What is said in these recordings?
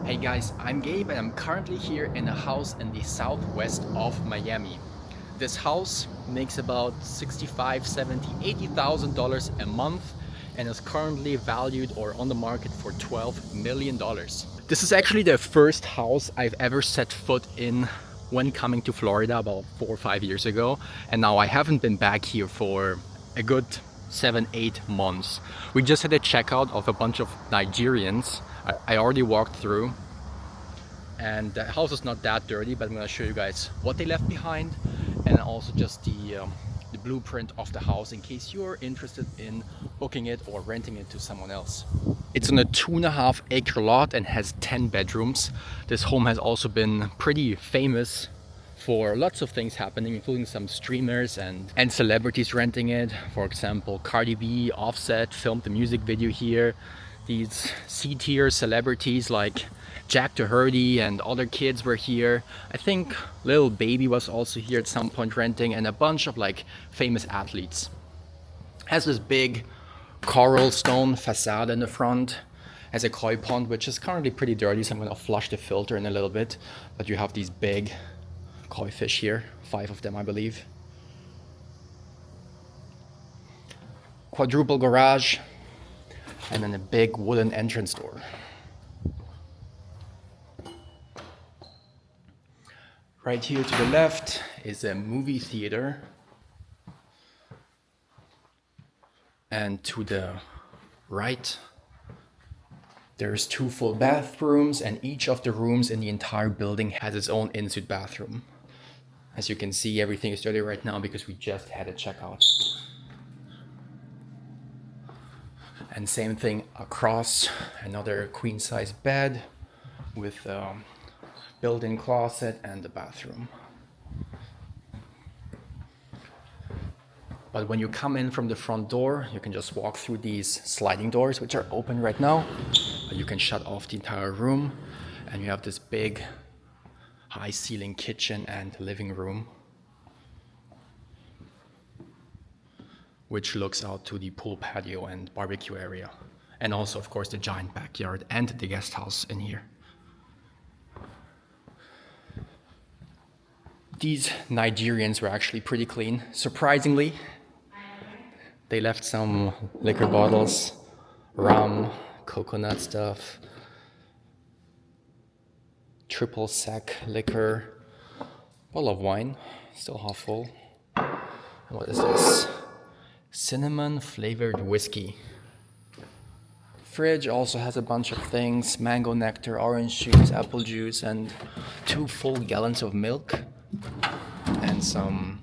Hey guys, I'm Gabe and I'm currently here in a house in the southwest of Miami. This house makes about 65, 70, $80,000 a month and is currently valued or on the market for $12 million. This is actually the first house I've ever set foot in when coming to Florida about 4 or 5 years ago, and now I haven't been back here for a good 7, 8 months. We just had a checkout of a bunch of Nigerians. I already walked through, and the house is not that dirty, but I'm gonna show you guys what they left behind and also just the blueprint of the house in case you're interested in booking it or renting it to someone else. It's on a 2.5 acre lot and has 10 bedrooms. This home has also been pretty famous for lots of things happening, including some streamers and celebrities renting it. For example, Cardi B, Offset filmed the music video here. These C-tier celebrities like Jack Doherty and other kids were here. I think Lil Baby was also here at some point renting, and a bunch of like famous athletes. Has this big coral stone facade in the front. Has a koi pond, which is currently pretty dirty, so I'm gonna flush the filter in a little bit. But you have these big koi fish here, 5 of them I believe. Quadruple garage, and then a big wooden entrance door. Right here to the left is a movie theater, and to the right there's 2 full bathrooms, and each of the rooms in the entire building has its own in-suite bathroom. As you can see, everything is dirty right now because we just had a checkout. And same thing across, another queen size bed with built-in closet and the bathroom. But when you come in from the front door, you can just walk through these sliding doors, which are open right now. But you can shut off the entire room, and you have this big high ceiling kitchen and living room, which looks out to the pool patio and barbecue area. And also, of course, the giant backyard and the guest house in here. These Nigerians were actually pretty clean, surprisingly. They left some liquor bottles, rum, coconut stuff, triple sec liquor, bottle of wine, still half full. And what is this? Cinnamon flavored whiskey. Fridge also has a bunch of things: mango nectar, orange juice, apple juice, and 2 full gallons of milk, and some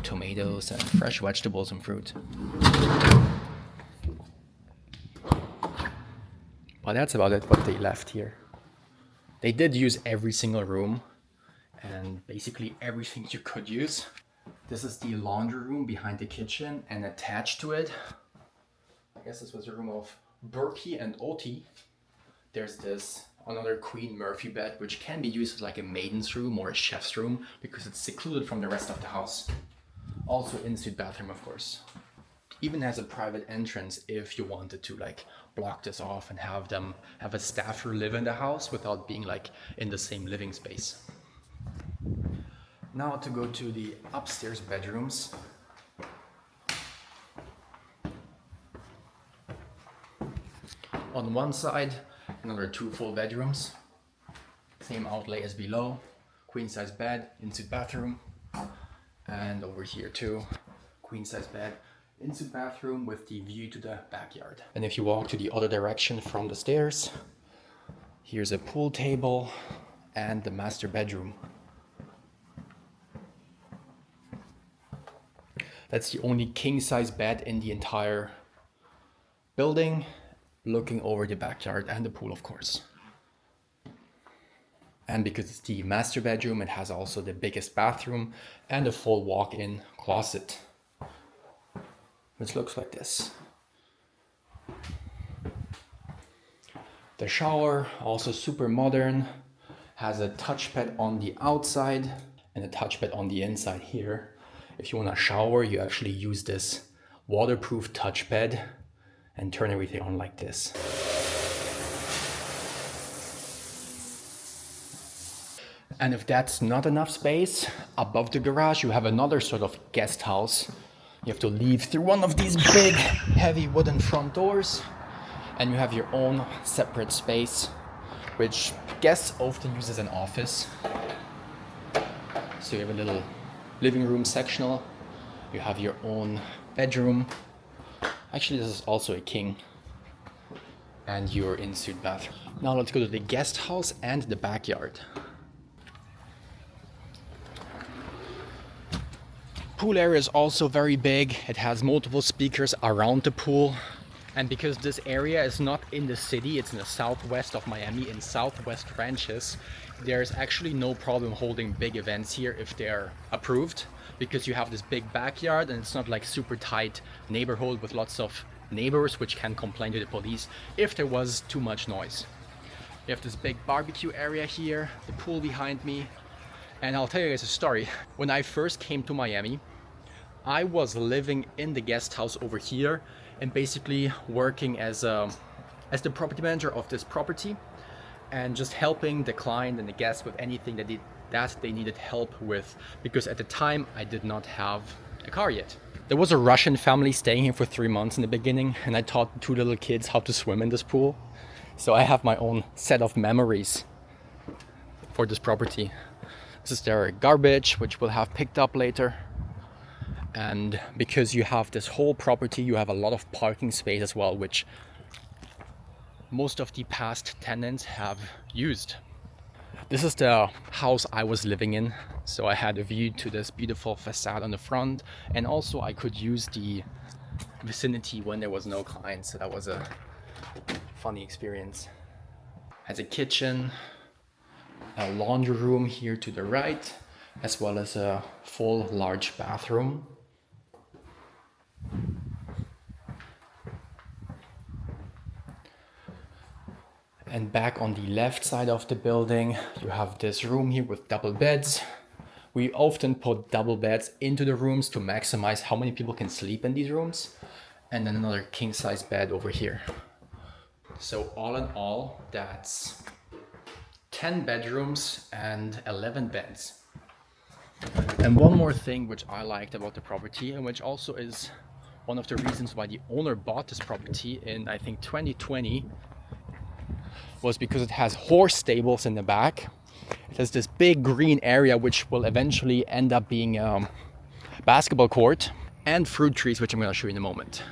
tomatoes and fresh vegetables and fruit. Well, that's about it what they left here. They did use every single room and basically everything you could use. This is the laundry room behind the kitchen, and attached to it, I guess this was a room of Berkey and Oti. There's this another Queen Murphy bed, which can be used as like a maiden's room or a chef's room because it's secluded from the rest of the house. Also in-suite bathroom, of course. Even has a private entrance if you wanted to like block this off and have a staffer live in the house without being like in the same living space. Now to go to the upstairs bedrooms. On one side, another 2 full bedrooms. Same outlay as below. Queen size bed, in-suite bathroom. And over here too, queen size bed, in-suite bathroom with the view to the backyard. And if you walk to the other direction from the stairs, here's a pool table and the master bedroom. That's the only king size bed in the entire building, looking over the backyard and the pool, of course. And because it's the master bedroom, it has also the biggest bathroom and a full walk-in closet, which looks like this. The shower, also super modern, has a touchpad on the outside and a touchpad on the inside here. If you want to shower, you actually use this waterproof touchpad and turn everything on like this. And if that's not enough space, above the garage you have another sort of guest house. You have to leave through one of these big, heavy wooden front doors, and you have your own separate space, which guests often use as an office. So you have a little living room sectional, you have your own bedroom. Actually, this is also a king, and your in-suite bathroom. Now let's go to the guest house and the backyard. Pool area is also very big. It has multiple speakers around the pool. And because this area is not in the city, it's in the southwest of Miami, in Southwest Ranches, there's actually no problem holding big events here if they're approved, because you have this big backyard and it's not like super tight neighborhood with lots of neighbors which can complain to the police if there was too much noise. You have this big barbecue area here, the pool behind me. And I'll tell you guys a story. When I first came to Miami, I was living in the guest house over here and basically working as the property manager of this property and just helping the client and the guests with anything that they needed help with, because at the time I did not have a car yet. There was a Russian family staying here for 3 months in the beginning, and I taught 2 little kids how to swim in this pool. So I have my own set of memories for this property. This is their garbage, which we'll have picked up later. And because you have this whole property, you have a lot of parking space as well, which most of the past tenants have used. This is the house I was living in, so I had a view to this beautiful facade on the front, and also I could use the vicinity when there was no clients, so that was a funny experience. Has a kitchen, a laundry room here to the right, as well as a full large bathroom. And back on the left side of the building, you have this room here with double beds. We often put double beds into the rooms to maximize how many people can sleep in these rooms. And then another king size bed over here. So all in all, that's 10 bedrooms and 11 beds. And one more thing which I liked about the property, and which also is one of the reasons why the owner bought this property in, I think, 2020, was because it has horse stables in the back. It has this big green area which will eventually end up being a basketball court, and fruit trees, which I'm going to show you in a moment.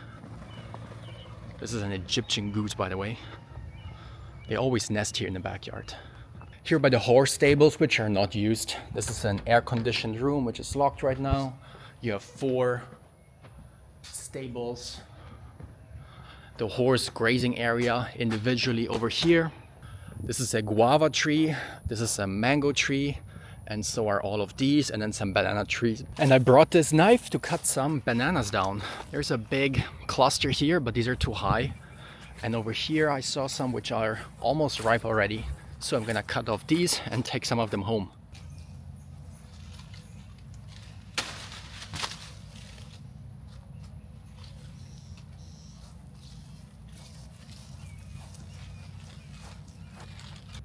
This is an Egyptian goose, by the way. They always nest here in the backyard. Here by the horse stables, which are not used. This is an air-conditioned room which is locked right now. You have 4 stables. The horse grazing area individually over here. This is a guava tree, this is a mango tree, and so are all of these, and then some banana trees. And I brought this knife to cut some bananas down. There's a big cluster here, but these are too high. And over here I saw some which are almost ripe already. So I'm gonna cut off these and take some of them home.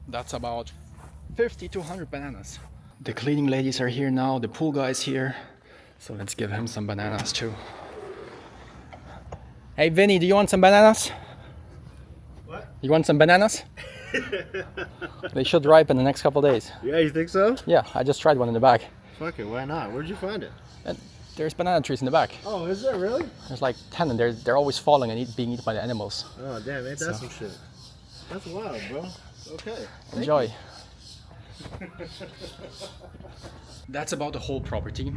That's about 50 to 100 bananas. The cleaning ladies are here now, the pool guy is here. So let's give him some bananas too. Hey Vinny, do you want some bananas? What? You want some bananas? They should ripen in the next couple days. Yeah, you think so? Yeah, I just tried one in the back. Fuck it, why not? Where'd you find it? And there's banana trees in the back. Oh, is there really? There's like 10 and they're always falling and being eaten by the animals. Oh, damn, ain't that some shit? That's wild, bro. Okay. Enjoy. That's about the whole property.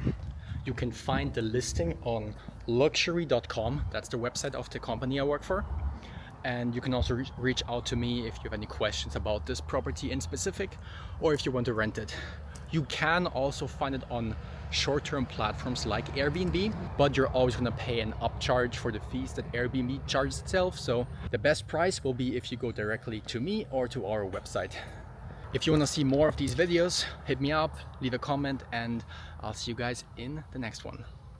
You can find the listing on luxury.com. That's the website of the company I work for. And you can also reach out to me if you have any questions about this property in specific, or if you want to rent it. You can also find it on short-term platforms like Airbnb, but you're always going to pay an upcharge for the fees that Airbnb charges itself. So the best price will be if you go directly to me or to our website. If you want to see more of these videos, hit me up, leave a comment, and I'll see you guys in the next one.